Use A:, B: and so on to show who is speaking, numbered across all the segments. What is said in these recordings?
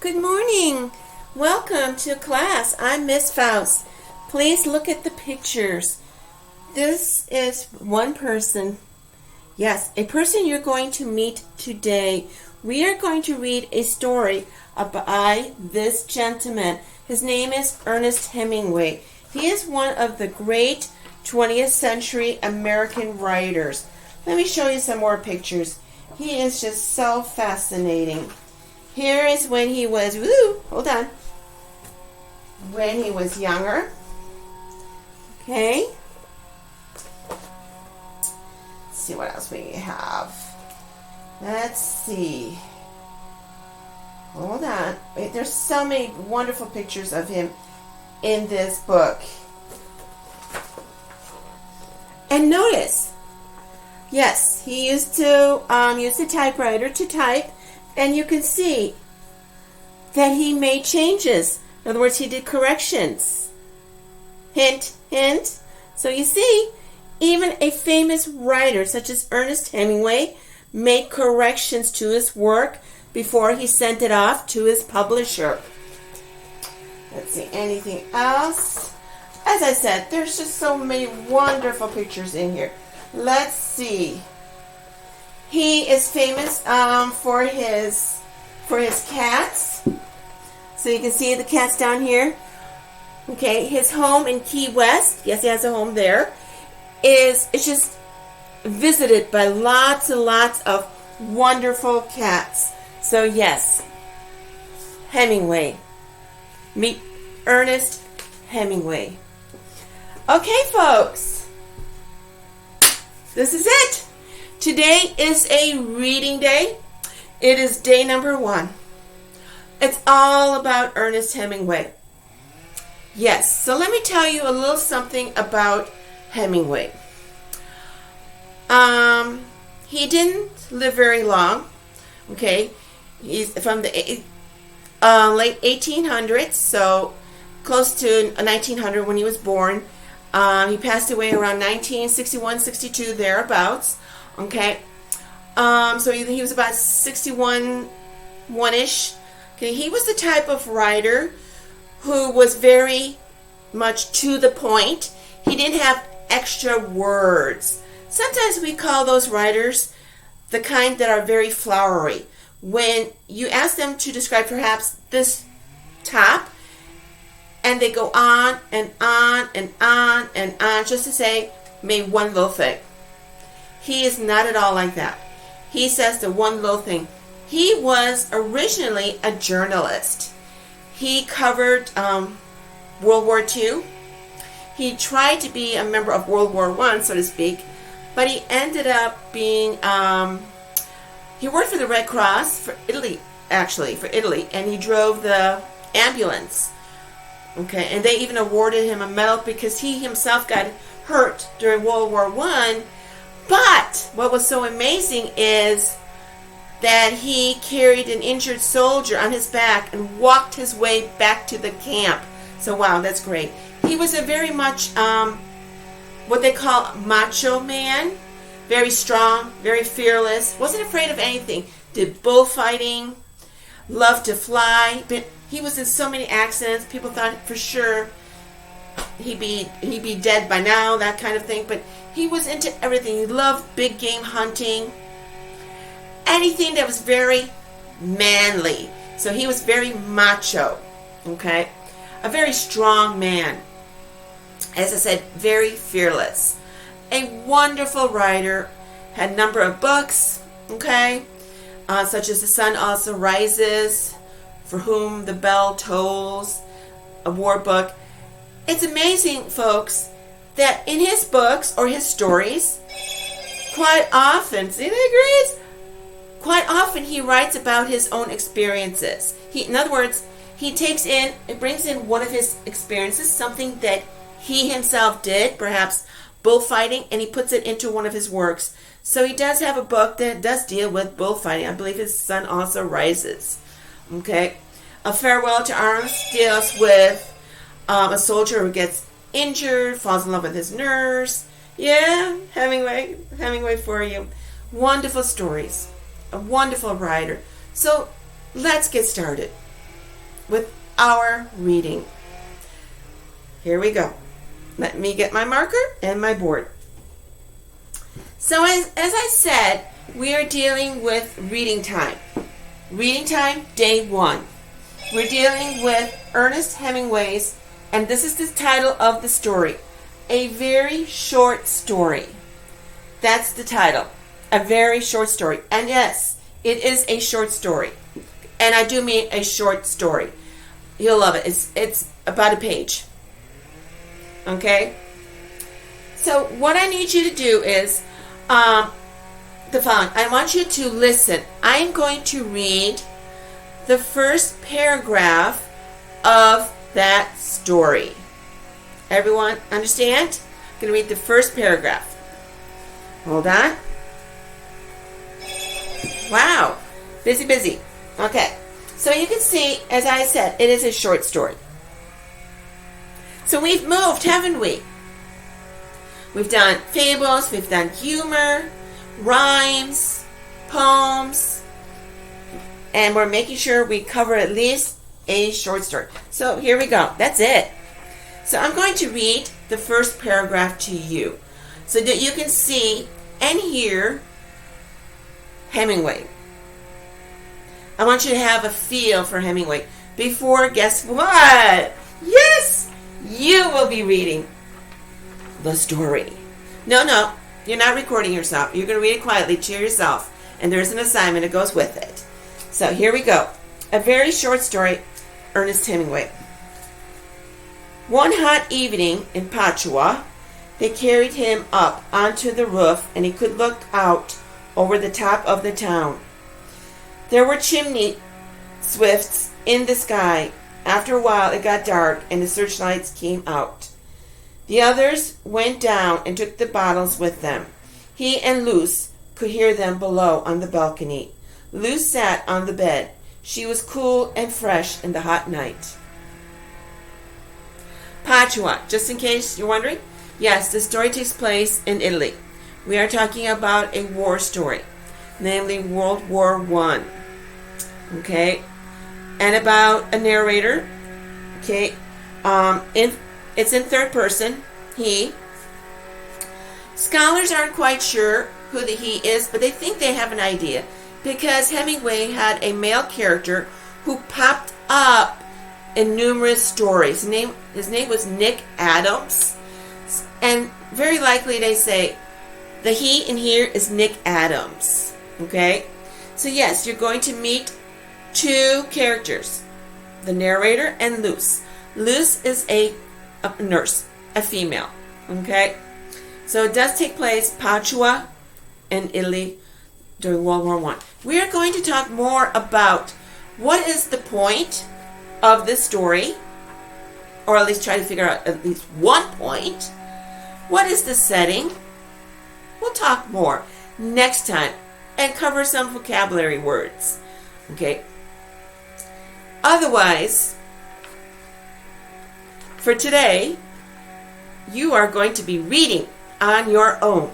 A: Good morning. Welcome to class. I'm Miss Faust. Please look at the pictures. This is one person. Yes, a person you're going to meet today. We are going to read a story by this gentleman. His name is Ernest Hemingway. He is one of the great 20th century American writers. Let me show you some more pictures. He is just so fascinating. Here is when he was, when he was younger. Okay. Let's see what else we have. Let's see. Hold on. Wait, there's so many wonderful pictures of him in this book. And notice, yes, he used to use the typewriter to type. And you can see that he made changes. In other words, he did corrections. Hint, hint. So you see, even a famous writer such as Ernest Hemingway made corrections to his work before he sent it off to his publisher. Let's see, anything else? As I said, there's just so many wonderful pictures in here. Let's see. He is famous for his cats. So you can see the cats down here. Okay, his home in Key West, yes, he has a home there, it's just visited by lots and lots of wonderful cats. So yes, Hemingway. Meet Ernest Hemingway. Okay, folks. This is it. Today is a reading day. It is day number 1. It's all about Ernest Hemingway. Yes, so let me tell you a little something about Hemingway. He didn't live very long. Okay, he's from the late 1800s, so close to 1900 when he was born. He passed away around 1961, 62, thereabouts. Okay, so he was about 61, 1-ish. Okay, he was the type of writer who was very much to the point. He didn't have extra words. Sometimes we call those writers the kind that are very flowery. When you ask them to describe perhaps this top, and they go on and on and on and on just to say maybe one little thing. He is not at all like that. He says the one little thing. He was originally a journalist. He covered World War II. He tried to be a member of World War I, so to speak, but he ended up being, he worked for the Red Cross, for Italy, and he drove the ambulance. Okay, and they even awarded him a medal because he himself got hurt during World War I. But what was so amazing is that he carried an injured soldier on his back and walked his way back to the camp. So wow, that's great. He was a very much what they call macho man. Very strong, very fearless, wasn't afraid of anything. Did bullfighting, loved to fly. But he was in so many accidents. People thought for sure he'd be dead by now, that kind of thing. But he was into everything. He loved big game hunting. Anything that was very manly. So he was very macho. Okay? A very strong man. As I said, very fearless. A wonderful writer. Had a number of books. Okay? Such as The Sun Also Rises, For Whom the Bell Tolls, a war book. It's amazing, folks, that in his books or his stories, quite often, see the agrees? Quite often he writes about his own experiences. In other words, it brings in one of his experiences, something that he himself did, perhaps bullfighting, and he puts it into one of his works. So he does have a book that does deal with bullfighting. I believe his Sun Also Rises. Okay. A Farewell to Arms deals with a soldier who gets injured, falls in love with his nurse. Yeah, Hemingway for you. Wonderful stories. A wonderful writer. So let's get started. with our reading. Here we go. Let me get my marker and my board. So as I said, we are dealing with reading time. Reading time, day 1. We're dealing with Ernest Hemingway's, and this is the title of the story, A Very Short Story. That's the title, A Very Short Story. And yes, it is a short story. And I do mean a short story. You'll love it. It's about a page. Okay? So what I need you to do is the following. I want you to listen. I'm going to read the first paragraph of that story. Everyone understand? I'm going to read the first paragraph. Hold on. Wow. Busy. Okay. So you can see, as I said, it is a short story. So we've moved, haven't we? We've done fables, we've done humor, rhymes, poems, and we're making sure we cover at least a short story. So here we go. That's it. So I'm going to read the first paragraph to you so that you can see and hear Hemingway. I want you to have a feel for Hemingway before, guess what? Yes, you will be reading the story. No, you're not recording yourself. You're going to read it quietly to yourself, and there's an assignment that goes with it. So here we go. A very short story, Ernest Hemingway. One hot evening in Padua, they carried him up onto the roof, and he could look out over the top of the town. There were chimney swifts in the sky. After a while, it got dark, and the searchlights came out. The others went down and took the bottles with them. He and Luce could hear them below on the balcony. Luce sat on the bed. She was cool and fresh in the hot night. Padua, just in case you're wondering, yes, the story takes place in Italy. We are talking about a war story, namely World War I. Okay, and about a narrator. Okay, it's in third person, he. Scholars aren't quite sure who the he is, but they think they have an idea because Hemingway had a male character who popped up in numerous stories. His name was Nick Adams, and very likely they say the he in here is Nick Adams. Okay, so yes, you're going to meet two characters, the narrator and Luce. Luce is a nurse, a female. Okay, so it does take place Padua in Italy during World War I. We are going to talk more about what is the point of this story, or at least try to figure out at least one point. What is the setting? We'll talk more next time and cover some vocabulary words. Okay. Otherwise, for today, you are going to be reading on your own.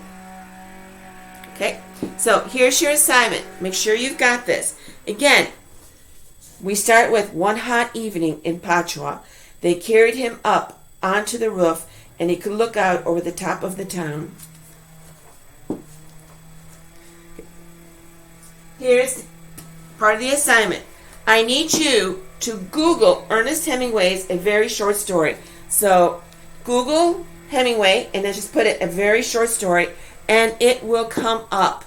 A: Okay? So here's your assignment. Make sure you've got this. Again, we start with one hot evening in Padua. They carried him up onto the roof, and he could look out over the top of the town. Here's part of the assignment. I need you to Google Ernest Hemingway's A Very Short Story. So Google Hemingway and then just put it A Very Short Story and it will come up.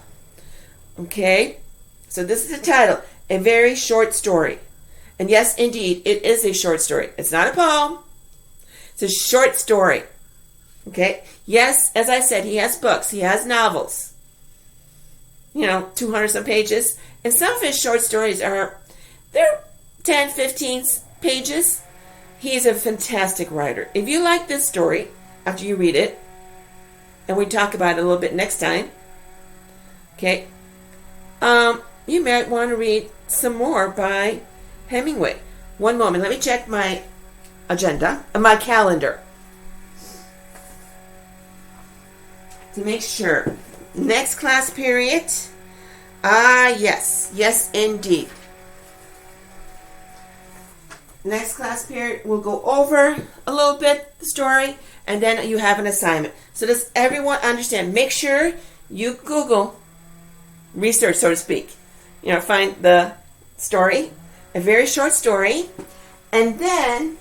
A: Okay? So this is the title, A Very Short Story. And yes, indeed, it is a short story. It's not a poem. It's a short story. Okay? Yes, as I said, he has books. He has novels. 200 some pages. And some of his short stories they're 10, 15 pages. He's a fantastic writer. If you like this story, after you read it, and we talk about it a little bit next time, okay, you might want to read some more by Hemingway. One moment. Let me check my agenda, my calendar, to make sure. Next class period. Yes, indeed. Next class period, we'll go over a little bit the story, and then you have an assignment. So does everyone understand? Make sure you Google, research, so to speak. Find the story, a very short story, and then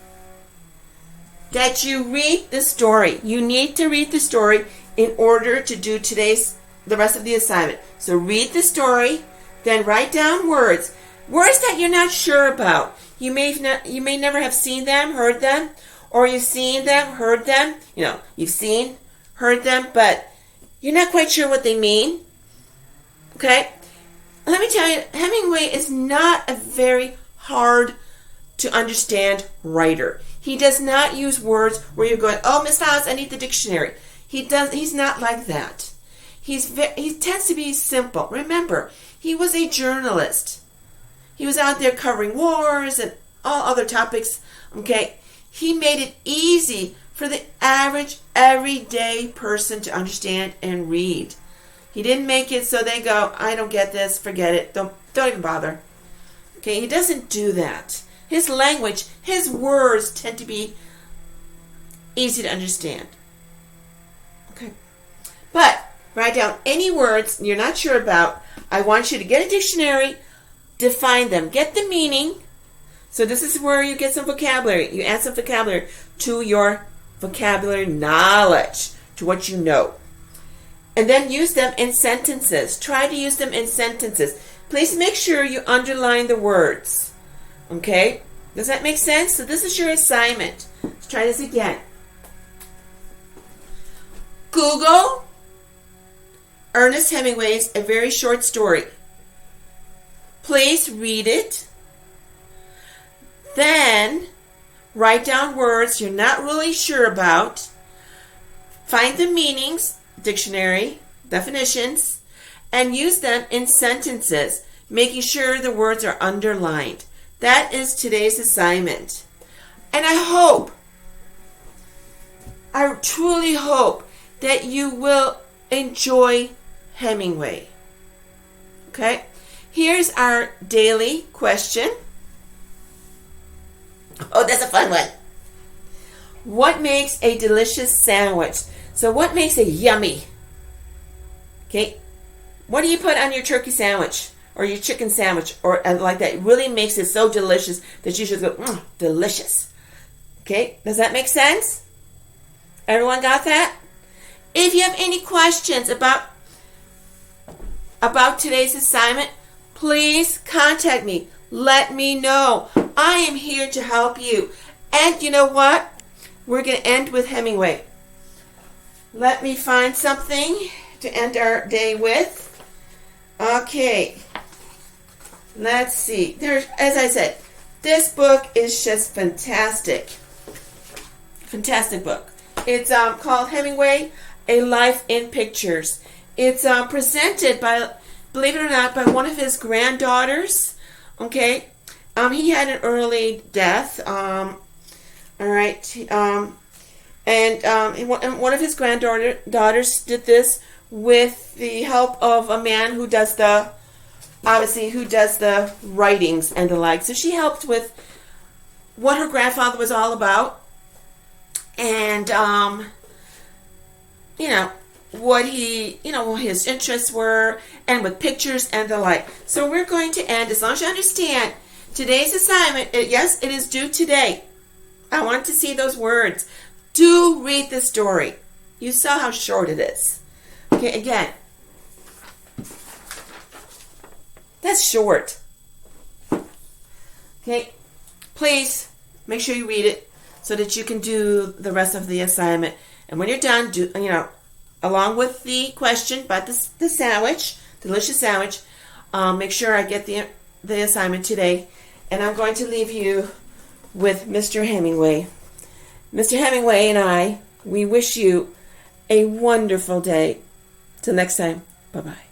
A: that you read the story. You need to read the story in order to do the rest of the assignment. So read the story, then write down words that you're not sure about. You may never have seen them, heard them, or you've seen them, heard them. You've seen, heard them, but you're not quite sure what they mean. Okay? Let me tell you, Hemingway is not a very hard to understand writer. He does not use words where you're going, oh, Miss House, I need the dictionary. He's not like that. He tends to be simple. Remember, he was a journalist. He was out there covering wars and all other topics. Okay, he made it easy for the average, everyday person to understand and read. He didn't make it so they go, I don't get this, forget it, don't even bother. Okay, he doesn't do that. His language, his words tend to be easy to understand. Okay, but write down any words you're not sure about. I want you to get a dictionary, define them, get the meaning. So this is where you get some vocabulary. You add some vocabulary to your vocabulary knowledge, to what you know. And then use them in sentences. Try to use them in sentences. Please make sure you underline the words. Okay? Does that make sense? So this is your assignment. Let's try this again. Google Ernest Hemingway's A Very Short Story. Please read it. Then write down words you're not really sure about. Find the meanings, dictionary, definitions, and use them in sentences, making sure the words are underlined. That is today's assignment. And I truly hope that you will enjoy Hemingway. Okay? Here's our daily question. Oh, that's a fun one. What makes a delicious sandwich? So what makes a yummy? Okay? What do you put on your turkey sandwich or your chicken sandwich or like that? It really makes it so delicious that you should go, delicious. Okay? Does that make sense? Everyone got that? If you have any questions about today's assignment, please contact me. Let me know. I am here to help you. And you know what? We're going to end with Hemingway. Let me find something to end our day with. Okay. Let's see. As I said, this book is just fantastic. Fantastic book. It's called Hemingway, A Life in Pictures. It's presented by, believe it or not, by one of his granddaughters. Okay. He had an early death. All right. And one of his granddaughters did this with the help of a man who does the writings and the like. So she helped with what her grandfather was all about, and what his interests were, and with pictures and the like. So we're going to end, as long as you understand, today's assignment. Yes, it is due today. I want to see those words. Do read the story. You saw how short it is. Okay, again. That's short. Okay, please make sure you read it so that you can do the rest of the assignment. And when you're done, along with the question about the sandwich, delicious sandwich, make sure I get the assignment today. And I'm going to leave you with Mr. Hemingway. Mr. Hemingway and I, we wish you a wonderful day. Till next time, bye-bye.